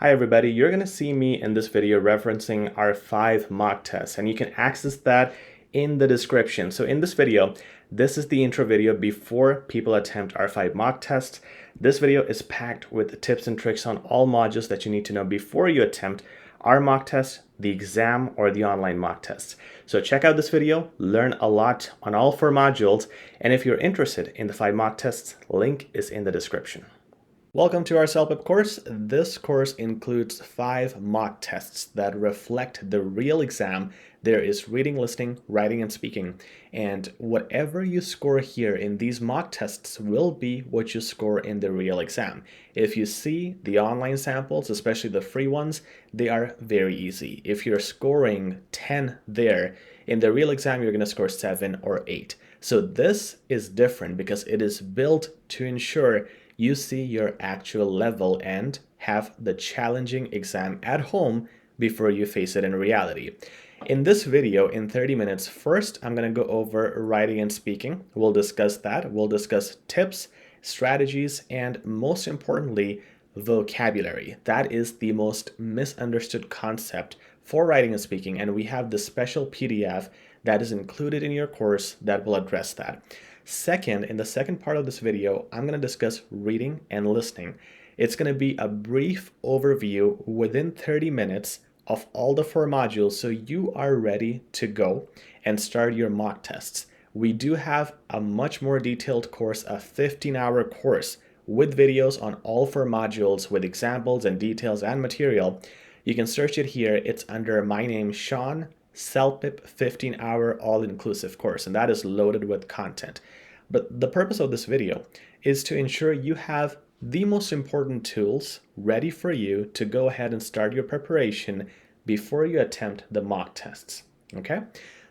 Hi everybody, you're going to see me in this video referencing our 5 mock tests, and you can access that in the description. So in this video, this is the intro video before people attempt our 5 mock tests. This video is packed with tips and tricks on all modules that you need to know before you attempt our mock test, the exam, or the online mock tests. So check out this video, learn a lot on all 4 modules, and if you're interested in the 5 mock tests, link is in the description. Welcome to our CELPIP course. This course includes 5 mock tests that reflect the real exam. There is reading, listening, writing, and speaking. And whatever you score here in these mock tests will be what you score in the real exam. If you see the online samples, especially the free ones, they are very easy. If you're scoring 10 there, in the real exam, you're going to score 7 or 8. So this is different because it is built to ensure you see your actual level and have the challenging exam at home before you face it in reality. In this video, in 30 minutes, first I'm going to go over writing and speaking. We'll discuss that. We'll discuss tips, strategies, and most importantly, vocabulary. That is the most misunderstood concept for writing and speaking, and we have the special PDF that is included in your course that will address that. Second, in the second part of this video, I'm going to discuss reading and listening. It's going to be a brief overview within 30 minutes of all the 4 modules so you are ready to go and start your mock tests. We do have a much more detailed course, a 15-hour course with videos on all 4 modules with examples and details and material. You can search it here. It's under my name, Sean, CELPIP 15-hour all-inclusive course, and that is loaded with content. But the purpose of this video is to ensure you have the most important tools ready for you to go ahead and start your preparation before you attempt the mock tests. Okay?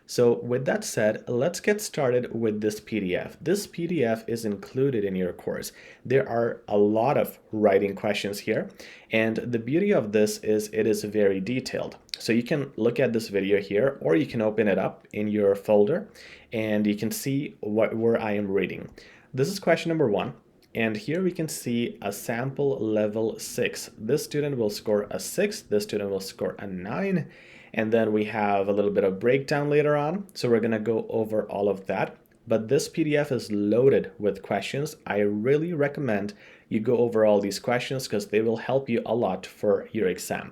So with that said, let's get started with this PDF. This PDF is included in your course. There are a lot of writing questions here, and the beauty of this is it is very detailed. So you can look at this video here, or you can open it up in your folder, and you can see where I am reading. This is question number 1, and here we can see a sample level 6. This student will score a 6, this student will score a 9, and then we have a little bit of breakdown later on. So we're going to go over all of that. But this PDF is loaded with questions. I really recommend you go over all these questions because they will help you a lot for your exam.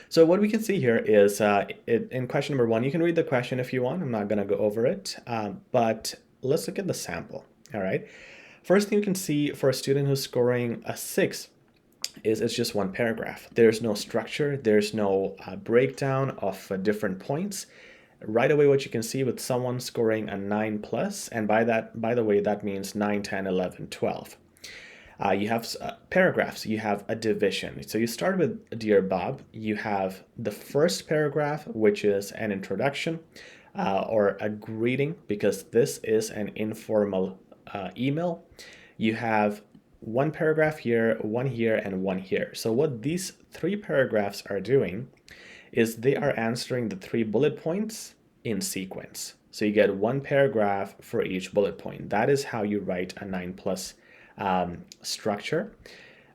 So what we can see here is in question number 1, you can read the question if you want. I'm not going to go over it, but let's look at the sample. All right. First thing you can see for a student who's scoring a 6 is it's just one paragraph. There's no structure. There's no breakdown of different points. Right away, what you can see with someone scoring a 9+, and by the way, that means 9, 10, 11, 12. You have paragraphs. You have a division. So you start with Dear Bob. You have the first paragraph, which is an introduction or a greeting, because this is an informal email. You have one paragraph here, one here, and one here. So what these 3 paragraphs are doing is they are answering the 3 bullet points in sequence. So you get 1 paragraph for each bullet point. That is how you write a 9+ structure.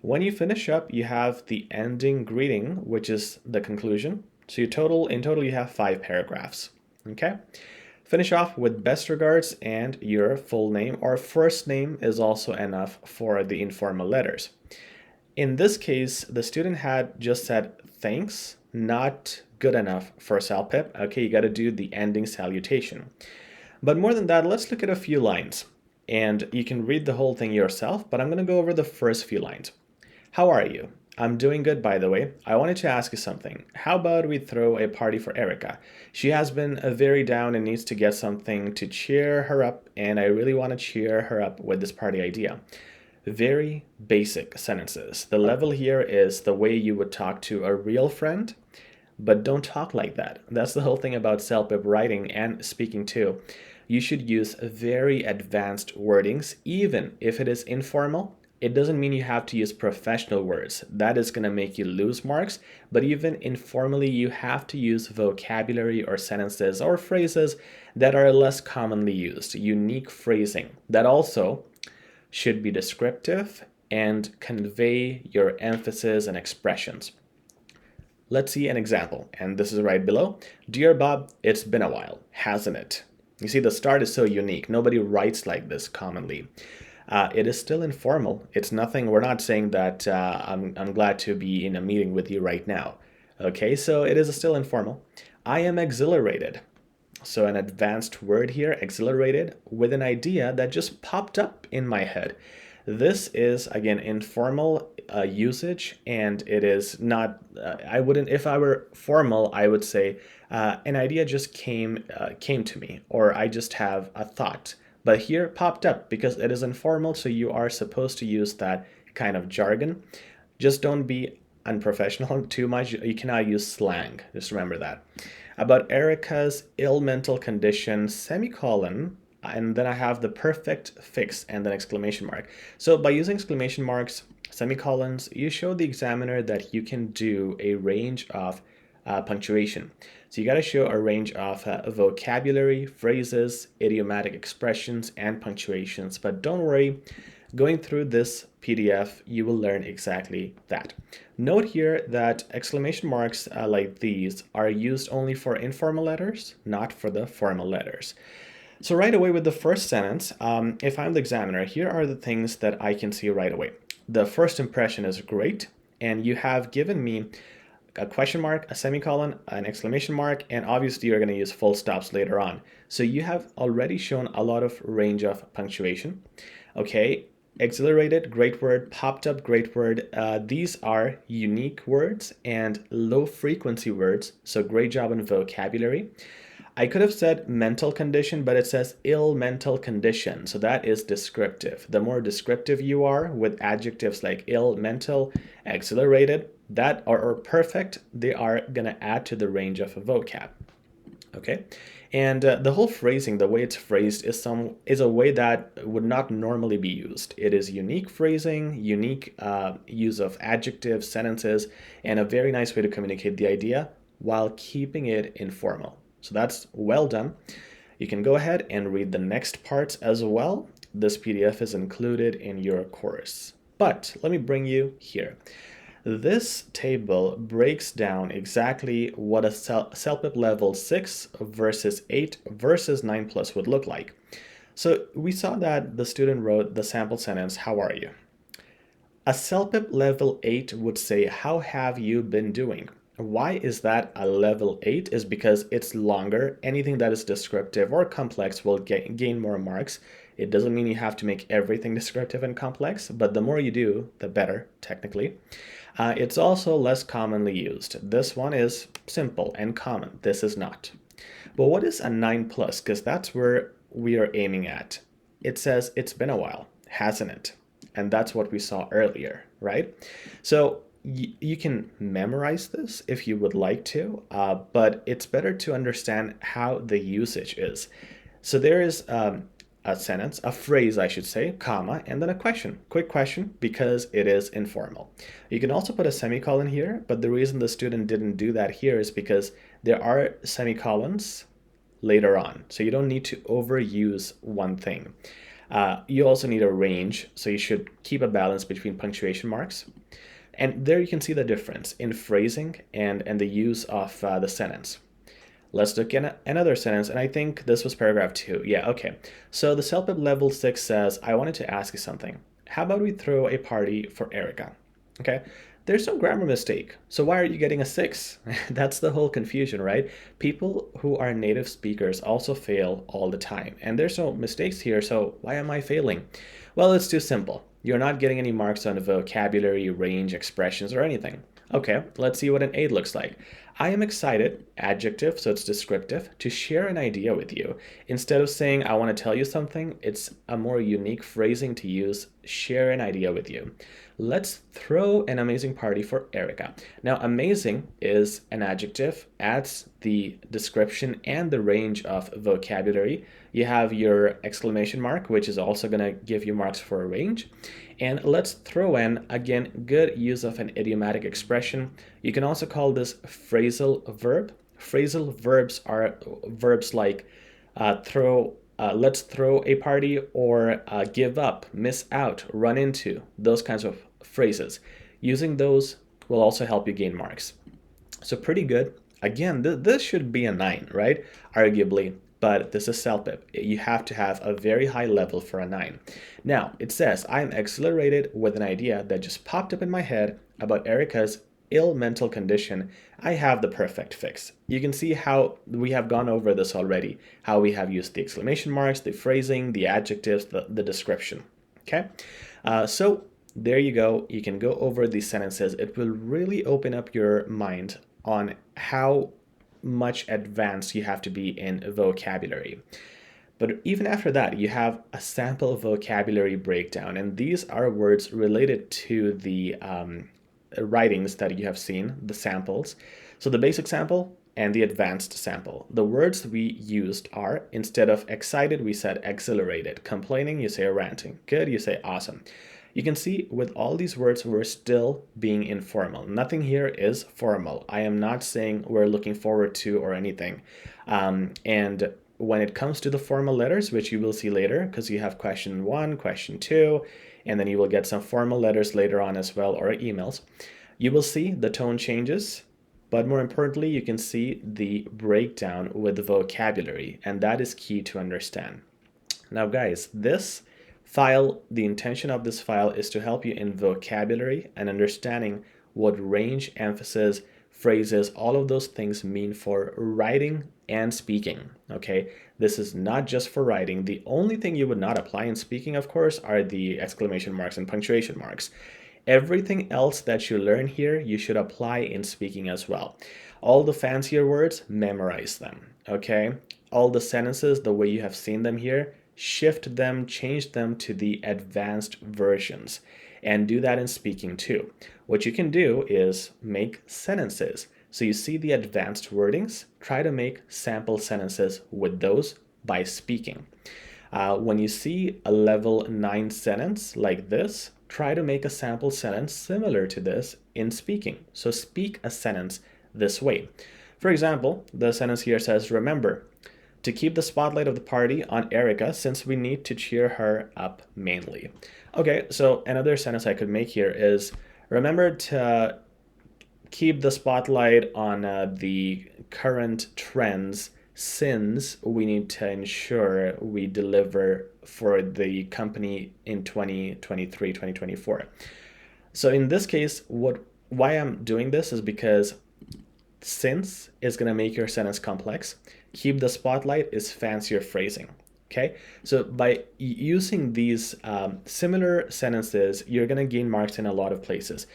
When you finish up, you have the ending greeting, which is the conclusion. So in total you have 5 paragraphs. Okay. Finish off with best regards and your full name, or first name is also enough for the informal letters. In this case, the student had just said thanks, not good enough for CELPIP. Okay, you got to do the ending salutation. But more than that, let's look at a few lines. And you can read the whole thing yourself, but I'm going to go over the first few lines. How are you? I'm doing good, by the way. I wanted to ask you something. How about we throw a party for Erica? She has been very down and needs to get something to cheer her up, and I really want to cheer her up with this party idea. Very basic sentences. The level here is the way you would talk to a real friend, but don't talk like that. That's the whole thing about CELPIP writing and speaking too. You should use very advanced wordings, even if it is informal. It doesn't mean you have to use professional words. That is going to make you lose marks. But even informally, you have to use vocabulary or sentences or phrases that are less commonly used. Unique phrasing that also should be descriptive and convey your emphasis and expressions. Let's see an example, and this is right below. Dear Bob, it's been a while, hasn't it? You see, the start is so unique. Nobody writes like this commonly. It is still informal. It's nothing, we're not saying that I'm glad to be in a meeting with you right now. Okay, so it is still informal. I am exhilarated. So an advanced word here, exhilarated, with an idea that just popped up in my head. This is, again, informal usage, and it is not, I wouldn't, if I were formal, I would say an idea just came to me, or I just have a thought. But here, popped up, because it is informal, so you are supposed to use that kind of jargon. Just don't be unprofessional too much. You cannot use slang. Just remember that. About Erica's ill mental condition, semicolon, and then I have the perfect fix and then exclamation mark. So by using exclamation marks, semicolons, you show the examiner that you can do a range of punctuation. So you got to show a range of vocabulary, phrases, idiomatic expressions, and punctuations. But don't worry, going through this PDF, you will learn exactly that. Note here that exclamation marks like these are used only for informal letters, not for the formal letters. So right away with the first sentence, if I'm the examiner, here are the things that I can see right away. The first impression is great, and you have given me a question mark, a semicolon, an exclamation mark, and obviously you're going to use full stops later on. So you have already shown a lot of range of punctuation. Okay, exhilarated, great word. Popped up, great word. These are unique words and low frequency words, so great job on vocabulary. I could have said mental condition, but it says ill mental condition, so that is descriptive. The more descriptive you are with adjectives like ill, mental, exhilarated, that or perfect, they are going to add to the range of a vocab. Okay, and the whole phrasing, the way it's phrased is a way that would not normally be used. It is unique phrasing, unique use of adjectives, sentences, and a very nice way to communicate the idea while keeping it informal. So that's well done. You can go ahead and read the next parts as well. This PDF is included in your course. But let me bring you here. This table breaks down exactly what a CELPIP level 6 versus 8 versus 9 plus would look like. So we saw that the student wrote the sample sentence, how are you? A CELPIP level 8 would say, how have you been doing? Why is that a level 8? Is because it's longer. Anything that is descriptive or complex will gain more marks. It doesn't mean you have to make everything descriptive and complex, but the more you do, the better, technically. It's also less commonly used. This one is simple and common. This is not. But what is a 9 plus? Because that's where we are aiming at. It says it's been a while, hasn't it? And that's what we saw earlier, right? So you can memorize this if you would like to, but it's better to understand how the usage is. So there is a sentence, a phrase, I should say, comma, and then a question, quick question, because it is informal. You can also put a semicolon here, but the reason the student didn't do that here is because there are semicolons later on. So you don't need to overuse one thing. You also need a range, so you should keep a balance between punctuation marks. And there you can see the difference in phrasing and the use of the sentence. Let's look at another sentence, and I think this was paragraph 2. Yeah, okay. So the CELPIP level 6 says, I wanted to ask you something. How about we throw a party for Erica? Okay, there's no grammar mistake. So why are you getting a 6? That's the whole confusion, right? People who are native speakers also fail all the time, and there's no mistakes here, so why am I failing? Well, it's too simple. You're not getting any marks on vocabulary, range, expressions, or anything. Okay, let's see what an 8 looks like. I am excited, adjective, so it's descriptive, to share an idea with you. Instead of saying, I want to tell you something, it's a more unique phrasing to use, share an idea with you. Let's throw an amazing party for Erica. Now, amazing is an adjective, adds the description and the range of vocabulary. You have your exclamation mark, which is also going to give you marks for a range. And let's throw in, again, good use of an idiomatic expression. You can also call this phrasal verb. Phrasal verbs are verbs like throw let's throw a party, or give up, miss out, run into, those kinds of phrases. Using those will also help you gain marks. So pretty good. Again, this should be a 9, right? Arguably, but this is CELPIP. You have to have a very high level for a 9. Now, it says, I'm exhilarated with an idea that just popped up in my head about Erica's ill mental condition. I have the perfect fix. You can see how we have gone over this already, how we have used the exclamation marks, the phrasing, the adjectives, the description. Okay, so there you go. You can go over these sentences. It will really open up your mind on how much advanced you have to be in vocabulary. But even after that, you have a sample vocabulary breakdown, and these are words related to the writings that you have seen, the samples. So the basic sample and the advanced sample. The words we used are, instead of excited, we said exhilarated. Complaining, you say ranting. Good, you say awesome. You can see with all these words, we're still being informal. Nothing here is formal. I am not saying we're looking forward to or anything. And when it comes to the formal letters, which you will see later, because you have question 1, question 2, and then you will get some formal letters later on as well, or emails, you will see the tone changes. But more importantly, you can see the breakdown with the vocabulary, and that is key to understand. Now, guys, this file, the intention of this file is to help you in vocabulary and understanding what range, emphasis, phrases, all of those things mean for writing and speaking. Okay, this is not just for writing. The only thing you would not apply in speaking, of course, are the exclamation marks and punctuation marks. Everything else that you learn here, you should apply in speaking as well. All the fancier words, memorize them. Okay, all the sentences, the way you have seen them here, shift them, change them to the advanced versions, and do that in speaking too. What you can do is make sentences. So you see the advanced wordings, try to make sample sentences with those by speaking. When you see a level 9 sentence like this, try to make a sample sentence similar to this in speaking. So speak a sentence this way. For example, the sentence here says, remember to keep the spotlight of the party on Erica since we need to cheer her up mainly. Okay, so another sentence I could make here is, remember to keep the spotlight on the current trends since we need to ensure we deliver for the company in 2023, 2024. So in this case, why I'm doing this is because since is going to make your sentence complex. Keep the spotlight is fancier phrasing. Okay, so by using these similar sentences, you're going to gain marks in a lot of places.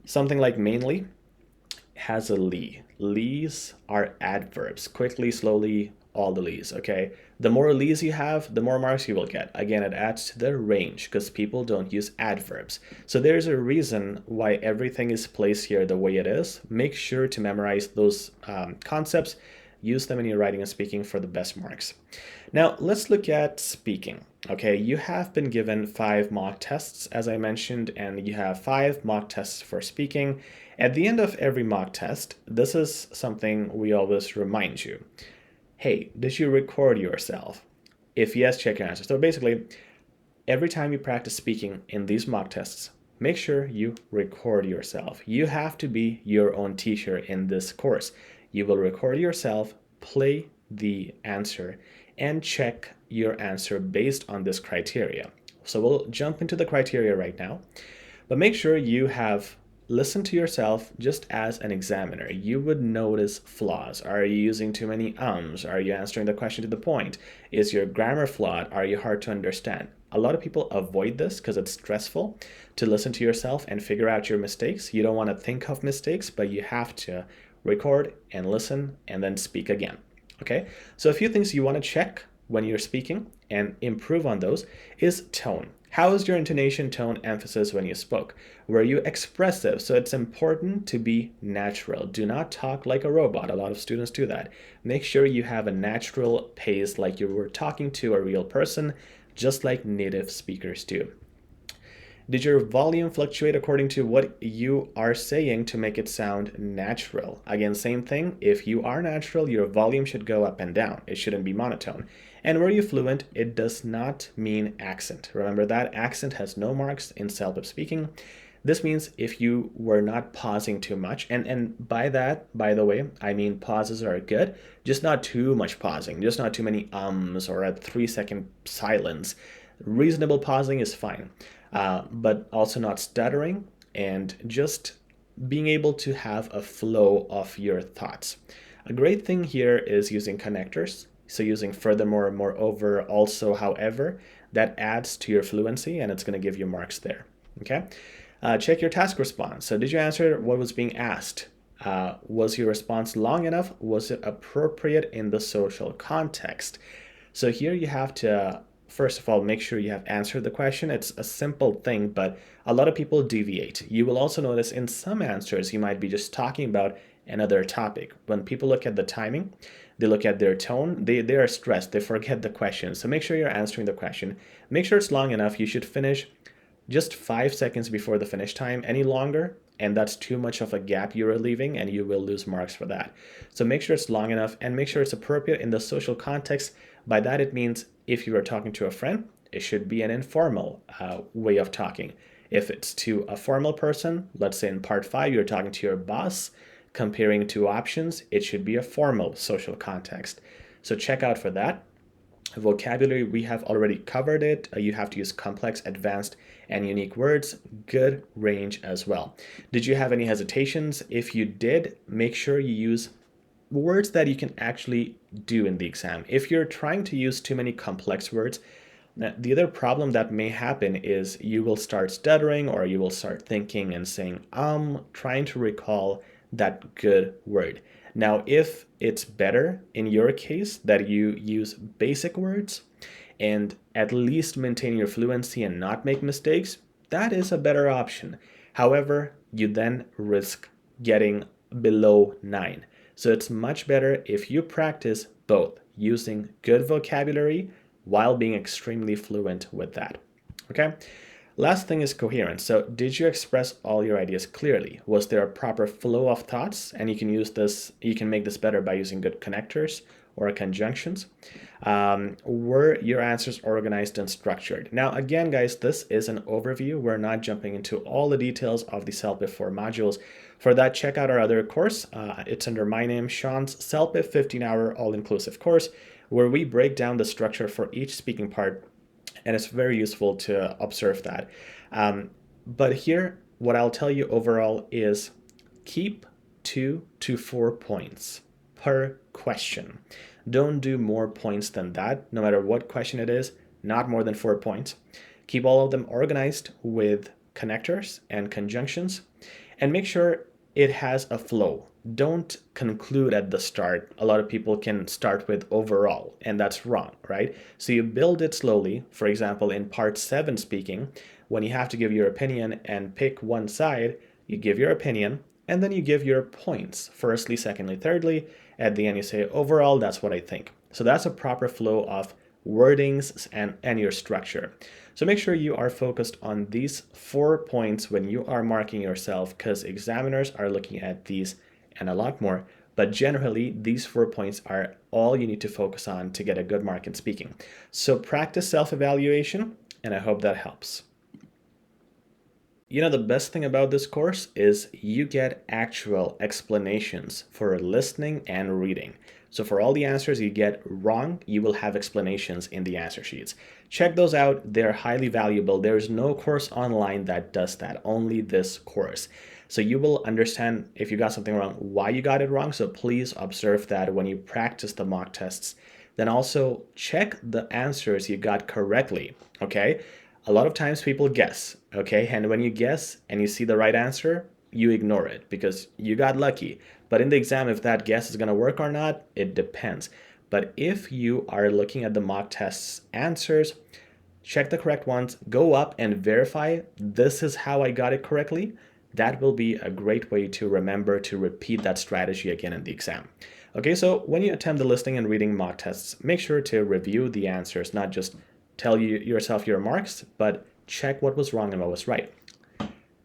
Something like mainly has a lee. Lees are adverbs. Quickly, slowly, all the lees. Okay, the more lees you have, the more marks you will get. Again, it adds to the range because people don't use adverbs. So there's a reason why everything is placed here the way it is. Make sure to memorize those concepts. Use them in your writing and speaking for the best marks. Now, let's look at speaking. Okay, you have been given 5 mock tests, as I mentioned, and you have 5 mock tests for speaking. At the end of every mock test, this is something we always remind you. Hey, did you record yourself? If yes, check your answer. So basically, every time you practice speaking in these mock tests, make sure you record yourself. You have to be your own teacher in this course. You will record yourself, play the answer, and check your answer based on this criteria. So we'll jump into the criteria right now, but make sure you have listened to yourself just as an examiner. You would notice flaws. Are you using too many ums? Are you answering the question to the point? Is your grammar flawed? Are you hard to understand? A lot of people avoid this because it's stressful to listen to yourself and figure out your mistakes. You don't want to think of mistakes, but you have to record and listen and then speak again. Okay, so a few things you want to check when you're speaking and improve on those is tone. How is your intonation, tone, emphasis when you spoke? Were you expressive? So it's important to be natural. Do not talk like a robot. A lot of students do that. Make sure you have a natural pace like you were talking to a real person, just like native speakers do. Did your volume fluctuate according to what you are saying to make it sound natural? Again, same thing. If you are natural, your volume should go up and down. It shouldn't be monotone. And were you fluent? It does not mean accent. Remember that accent has no marks in CELPIP speaking. This means if you were not pausing too much, and by that, by the way, I mean pauses are good, just not too much pausing, just not too many ums or a 3-second silence. Reasonable pausing is fine, but also not stuttering and just being able to have a flow of your thoughts. A great thing here is using connectors. So using furthermore, moreover, also, however, that adds to your fluency and it's going to give you marks there. Okay. Check your task response. So did you answer what was being asked? Was your response long enough? Was it appropriate in the social context? So here you have to, first of all, make sure you have answered the question. It's a simple thing, but a lot of people deviate. You will also notice in some answers, you might be just talking about another topic. When people look at the timing, they look at their tone, they are stressed, they forget the question. So make sure you're answering the question. Make sure it's long enough. You should finish just 5 seconds before the finish time. Any longer, and that's too much of a gap you're leaving, and you will lose marks for that. So make sure it's long enough and make sure it's appropriate in the social context. By that, it means if you are talking to a friend, it should be an informal way of talking. If it's to a formal person, let's say in part 5, you're talking to your boss, comparing two options, it should be a formal social context. So check out for that. Vocabulary, we have already covered it. You have to use complex, advanced, and unique words. Good range as well. Did you have any hesitations? If you did, make sure you use words that you can actually do in the exam. If you're trying to use too many complex words, the other problem that may happen is you will start stuttering or you will start thinking and saying, trying to recall that good word. Now, if it's better in your case that you use basic words and at least maintain your fluency and not make mistakes, that is a better option. However, you then risk getting below 9. So it's much better if you practice both, using good vocabulary while being extremely fluent with that. Okay? Last thing is coherence. So did you express all your ideas clearly? Was there a proper flow of thoughts? And you can use this, you can make this better by using good connectors or conjunctions. Were your answers organized and structured? Now, again, guys, this is an overview. We're not jumping into all the details of the CELPIP 4 modules. For that, check out our other course. It's under my name, Sean's CELPIP 15-hour all-inclusive course, where we break down the structure for each speaking part. And it's very useful to observe that. But here, what I'll tell you overall is keep 2 to 4 points per question. Don't do more points than that, no matter what question it is, not more than 4 points. Keep all of them organized with connectors and conjunctions, and make sure it has a flow. Don't conclude at the start. A lot of people can start with overall, and that's wrong, right? So you build it slowly. For example, in part 7 speaking, when you have to give your opinion and pick one side, you give your opinion, and then you give your points, firstly, secondly, thirdly. At the end, you say, overall, that's what I think. So that's a proper flow of wordings and your structure. So make sure you are focused on these 4 points when you are marking yourself, because examiners are looking at these and a lot more. But generally, these 4 points are all you need to focus on to get a good mark in speaking. So practice self-evaluation, and I hope that helps. You know, the best thing about this course is you get actual explanations for listening and reading. So for all the answers you get wrong, you will have explanations in the answer sheets. Check those out. They're highly valuable. There's no course online that does that, only this course. So you will understand if you got something wrong, why you got it wrong. So please observe that when you practice the mock tests. Then also check the answers you got correctly, okay? A lot of times people guess, okay? And when you guess and you see the right answer, you ignore it because you got lucky. But in the exam, if that guess is going to work or not, it depends. But if you are looking at the mock tests answers, check the correct ones, go up and verify this is how I got it correctly. That will be a great way to remember to repeat that strategy again in the exam. Okay, so when you attempt the listening and reading mock tests, make sure to review the answers, not just tell yourself your marks, but check what was wrong and what was right.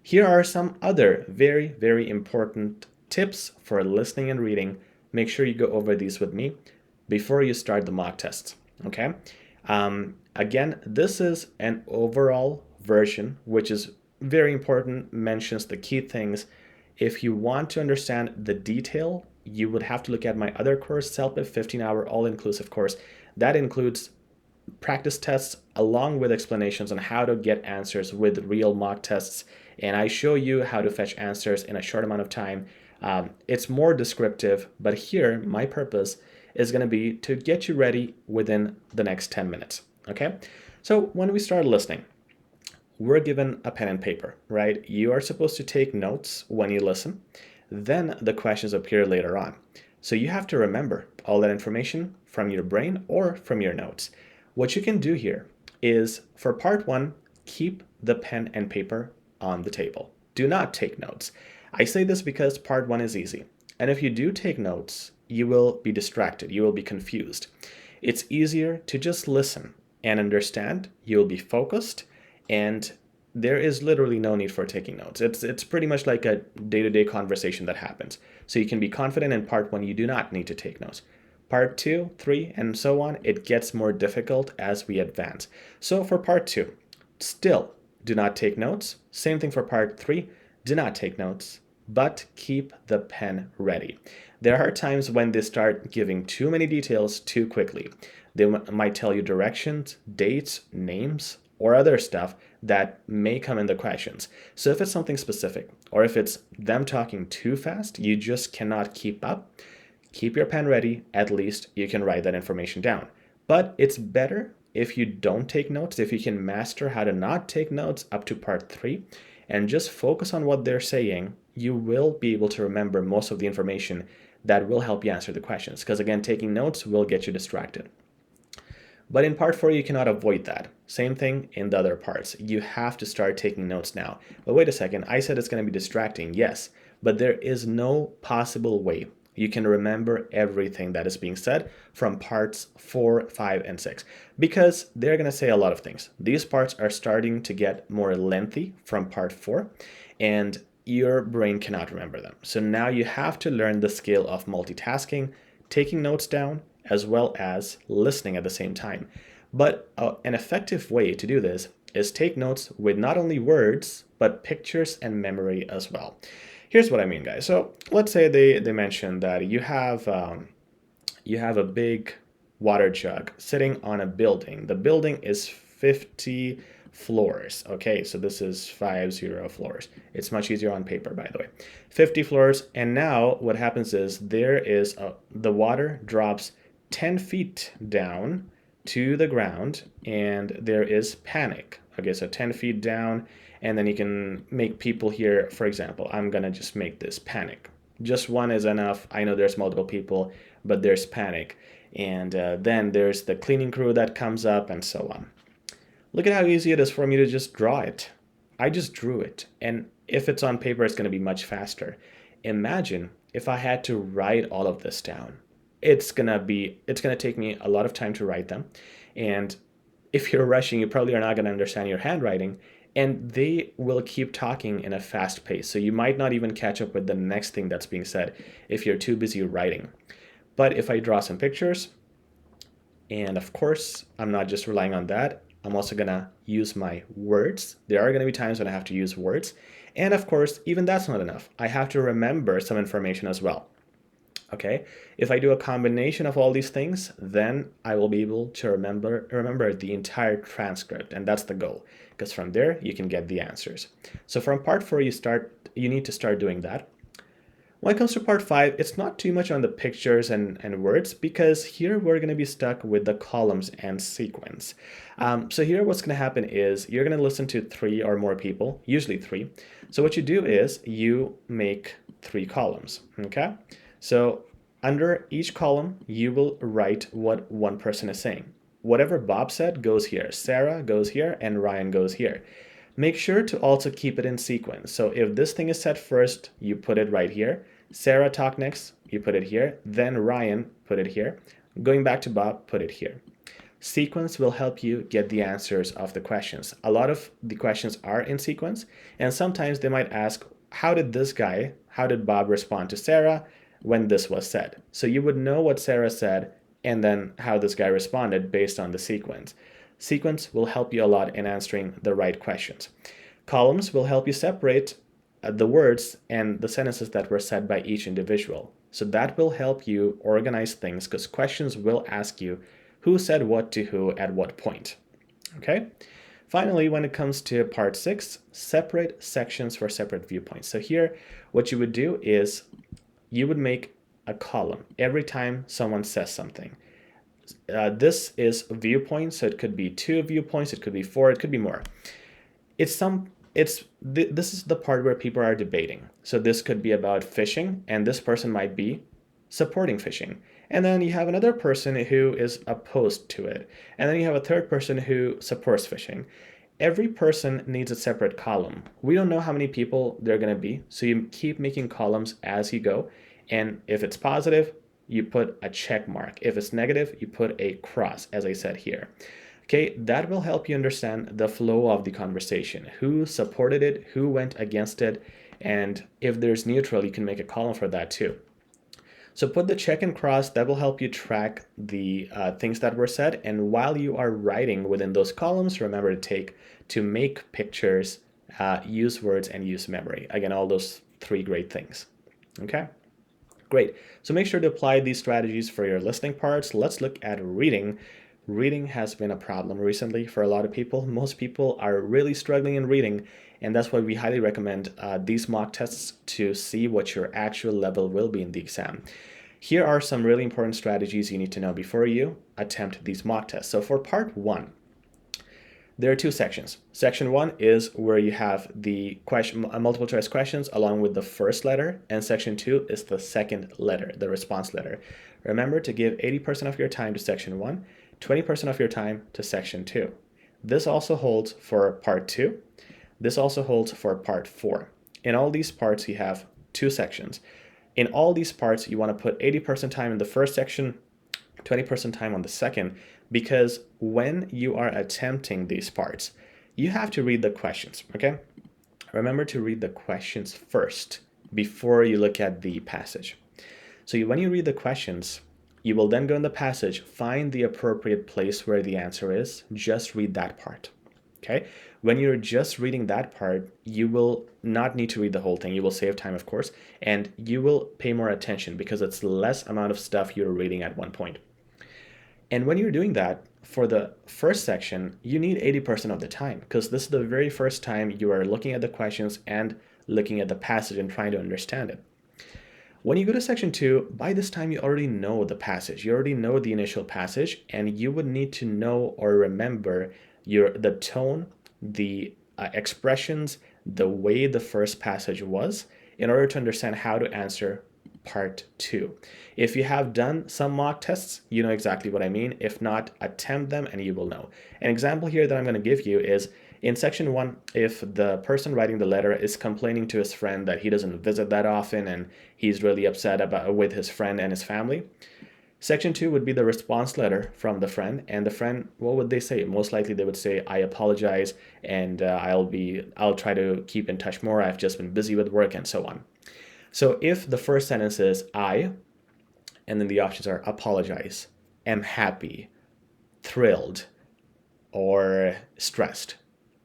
Here are some other very, very important tips for listening and reading. Make sure you go over these with me before you start the mock tests, okay? Again, this is an overall version, which is very important, mentions the key things. If you want to understand the detail, you would have to look at my other course, CELPIP 15-hour all-inclusive course. That includes practice tests along with explanations on how to get answers with real mock tests. And I show you how to fetch answers in a short amount of time. It's more descriptive, but here my purpose is going to be to get you ready within the next 10 minutes. Okay, so when we start listening, we're given a pen and paper, right? You are supposed to take notes when you listen. Then the questions appear later on. So you have to remember all that information from your brain or from your notes. What you can do here is, for part one, keep the pen and paper on the table. Do not take notes. I say this because part one is easy. And if you do take notes, you will be distracted. You will be confused. It's easier to just listen and understand. You will be focused, and there is literally no need for taking notes. It's pretty much like a day-to-day conversation that happens. So you can be confident in part one. You do not need to take notes. Part 2, 3, and so on, it gets more difficult as we advance. So for part 2, still do not take notes. Same thing for part 3, do not take notes, but keep the pen ready. There are times when they start giving too many details too quickly. They might tell you directions, dates, names, or other stuff that may come in the questions. So if it's something specific, or if it's them talking too fast, you just cannot keep up, keep your pen ready. At least you can write that information down. But it's better if you don't take notes, if you can master how to not take notes up to part 3 and just focus on what they're saying, you will be able to remember most of the information that will help you answer the questions. Because again, taking notes will get you distracted. But in part 4, you cannot avoid that. Same thing in the other parts. You have to start taking notes now. But wait a second, I said it's going to be distracting. Yes, but there is no possible way you can remember everything that is being said from parts 4, 5, and 6, because they're going to say a lot of things. These parts are starting to get more lengthy from part 4, and your brain cannot remember them. So now you have to learn the skill of multitasking, taking notes down, as well as listening at the same time. But an effective way to do this is take notes with not only words, but pictures and memory as well. Here's what I mean, guys. So let's say they mentioned that you have a big water jug sitting on a building. The building is 50 floors. Okay, so this is 50 floors. It's much easier on paper, by the way. 50 floors, and now what happens is the water drops 10 feet down to the ground, and there is panic. Okay, so 10 feet down, and then you can make people here, for example, I'm gonna just make this panic. Just one is enough. I know there's multiple people, but there's panic. And then there's the cleaning crew that comes up and so on. Look at how easy it is for me to just draw it. I just drew it. And if it's on paper, it's gonna be much faster. Imagine if I had to write all of this down. It's gonna take me a lot of time to write them. And if you're rushing, you probably are not gonna understand your handwriting, and they will keep talking in a fast pace. So you might not even catch up with the next thing that's being said if you're too busy writing. But if I draw some pictures, and of course, I'm not just relying on that, I'm also gonna use my words. There are gonna be times when I have to use words. And of course, even that's not enough. I have to remember some information as well. Okay, if I do a combination of all these things, then I will be able to remember the entire transcript, and that's the goal, because from there you can get the answers. So from part 4, you need to start doing that. When it comes to part 5, it's not too much on the pictures and words, because here we're going to be stuck with the columns and sequence. So here what's going to happen is you're going to listen to 3 or more people, usually 3. So what you do is you make 3 columns, okay? So under each column, you will write what one person is saying. Whatever Bob said goes here, Sarah goes here, and Ryan goes here. Make sure to also keep it in sequence. So if this thing is said first, you put it right here. Sarah talked next, you put it here. Then Ryan, put it here. Going back to Bob, put it here. Sequence will help you get the answers of the questions. A lot of the questions are in sequence, and sometimes they might ask, how did Bob respond to Sarah when this was said? So you would know what Sarah said and then how this guy responded based on the sequence. Sequence will help you a lot in answering the right questions. Columns will help you separate the words and the sentences that were said by each individual. So that will help you organize things because questions will ask you who said what to who at what point. Okay? Finally, when it comes to part 6, separate sections for separate viewpoints. So here, what you would do is you would make a column every time someone says something. This is viewpoints, so it could be 2 viewpoints, it could be 4, it could be more. This is the part where people are debating. So this could be about fishing, and this person might be supporting fishing. And then you have another person who is opposed to it. And then you have a third person who supports fishing. Every person needs a separate column. We don't know how many people there are going to be, so you keep making columns as you go. And if it's positive, you put a check mark. If it's negative, you put a cross, as I said here. Okay, that will help you understand the flow of the conversation. Who supported it, who went against it, and if there's neutral, you can make a column for that too. So put the check and cross, that will help you track the things that were said. And while you are writing within those columns, remember to make pictures, use words, and use memory. Again, all those 3 great things. Okay, great. So make sure to apply these strategies for your listening parts. Let's look at reading. Reading has been a problem recently for a lot of people. Most people are really struggling in reading, and that's why we highly recommend these mock tests to see what your actual level will be in the exam. Here are some really important strategies you need to know before you attempt these mock tests. So for part 1, there are 2 sections. Section 1 is where you have the multiple choice questions along with the first letter, and section 2 is the second letter, the response letter. Remember to give 80% of your time to section 1, 20% of your time to section 2. This also holds for part 2. This also holds for part 4. In all these parts, you have 2 sections. In all these parts, you want to put 80% time in the first section, 20% time on the second, because when you are attempting these parts, you have to read the questions, okay? Remember to read the questions first before you look at the passage. So when you read the questions, you will then go in the passage, find the appropriate place where the answer is, just read that part, okay? When you're just reading that part, you will not need to read the whole thing. You will save time, of course, and you will pay more attention because it's less amount of stuff you're reading at one point. And when you're doing that, for the first section, you need 80% of the time because this is the very first time you are looking at the questions and looking at the passage and trying to understand it. When you go to section 2, by this time you already know the passage. You already know the initial passage, and you would need to know or remember the tone, the expressions, the way the first passage was in order to understand how to answer part 2. If you have done some mock tests, you know exactly what I mean. If not, attempt them and you will know. An example here that I'm going to give you is in section 1, if the person writing the letter is complaining to his friend that he doesn't visit that often and he's really upset with his friend and his family, section 2 would be the response letter from the friend, and the friend, what would they say? Most likely they would say, I apologize, and I'll try to keep in touch more. I've just been busy with work and so on. So if the first sentence is I, and then the options are apologize, am happy, thrilled, or stressed,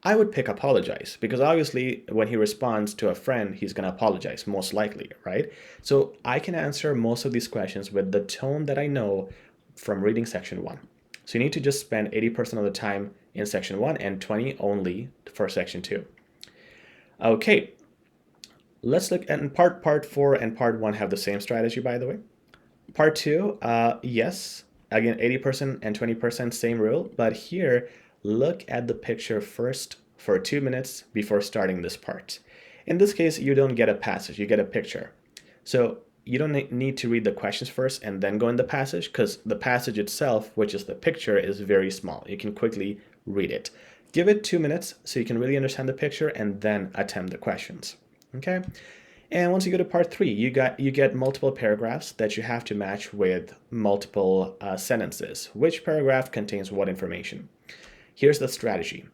I would pick apologize because obviously when he responds to a friend, he's going to apologize most likely, right? So I can answer most of these questions with the tone that I know from reading section 1. So you need to just spend 80% of the time in section 1 and 20 only for section 2. Okay, let's look at part 4 and part 1 have the same strategy, by the way. Part 2, yes, again, 80% and 20%, same rule, but here, look at the picture first for 2 minutes before starting this part. In this case, you don't get a passage, you get a picture. So you don't need to read the questions first and then go in the passage because the passage itself, which is the picture, is very small. You can quickly read it. Give it 2 minutes so you can really understand the picture and then attempt the questions. Okay? And once you go to part 3, you get multiple paragraphs that you have to match with multiple sentences. Which paragraph contains what information? Here's the strategy.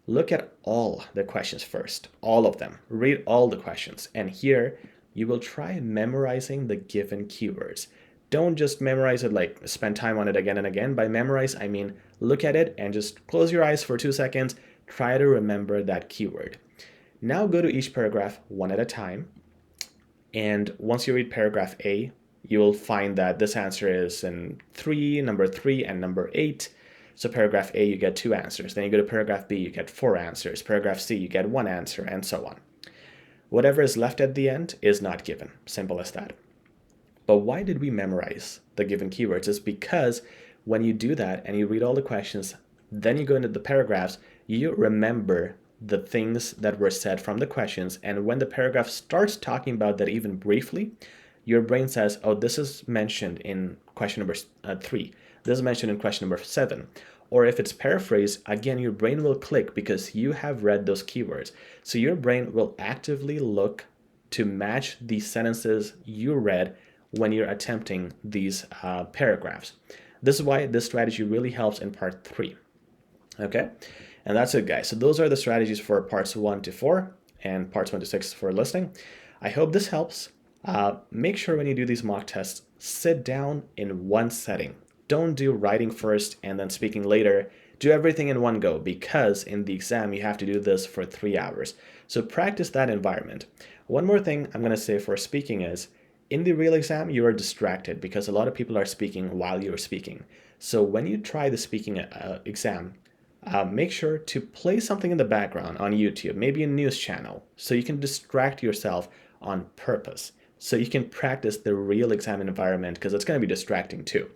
Look at all the questions first, all of them. Read all the questions. And here, you will try memorizing the given keywords. Don't just memorize it, like spend time on it again and again. By memorize, I mean look at it and just close your eyes for 2 seconds. Try to remember that keyword. Now go to each paragraph one at a time. And once you read paragraph A, you will find that this answer is in number 3 and number 8. So paragraph A, you get 2 answers. Then you go to paragraph B, you get 4 answers. Paragraph C, you get 1 answer, and so on. Whatever is left at the end is not given. Simple as that. But why did we memorize the given keywords? It's because when you do that and you read all the questions, then you go into the paragraphs, you remember the things that were said from the questions. And when the paragraph starts talking about that even briefly, your brain says, oh, this is mentioned in question number 3. This is mentioned in question number 7. Or if it's paraphrased, again, your brain will click because you have read those keywords. So your brain will actively look to match the sentences you read when you're attempting these paragraphs. This is why this strategy really helps in part 3. Okay? And that's it, guys. So those are the strategies for parts 1 to 4 and parts 1 to 6 for listening. I hope this helps. Make sure when you do these mock tests, sit down in one setting. Don't do writing first and then speaking later. Do everything in one go, because in the exam you have to do this for 3 hours. So practice that environment. One more thing I'm going to say for speaking is, in the real exam, you are distracted because a lot of people are speaking while you're speaking. So when you try the speaking exam, make sure to play something in the background on YouTube, maybe a news channel, so you can distract yourself on purpose. So you can practice the real exam environment, because it's going to be distracting too.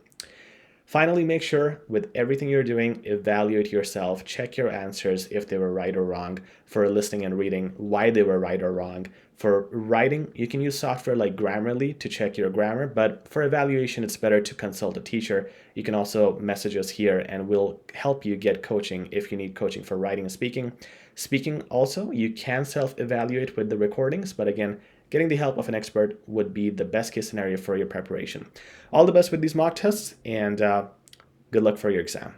Finally, make sure with everything you're doing, evaluate yourself, check your answers if they were right or wrong. For listening and reading, why they were right or wrong. For writing, you can use software like Grammarly to check your grammar, but for evaluation, it's better to consult a teacher. You can also message us here and we'll help you get coaching if you need coaching for writing and speaking. Speaking also, you can self-evaluate with the recordings, but again, getting the help of an expert would be the best case scenario for your preparation. All the best with these mock tests, and good luck for your exam.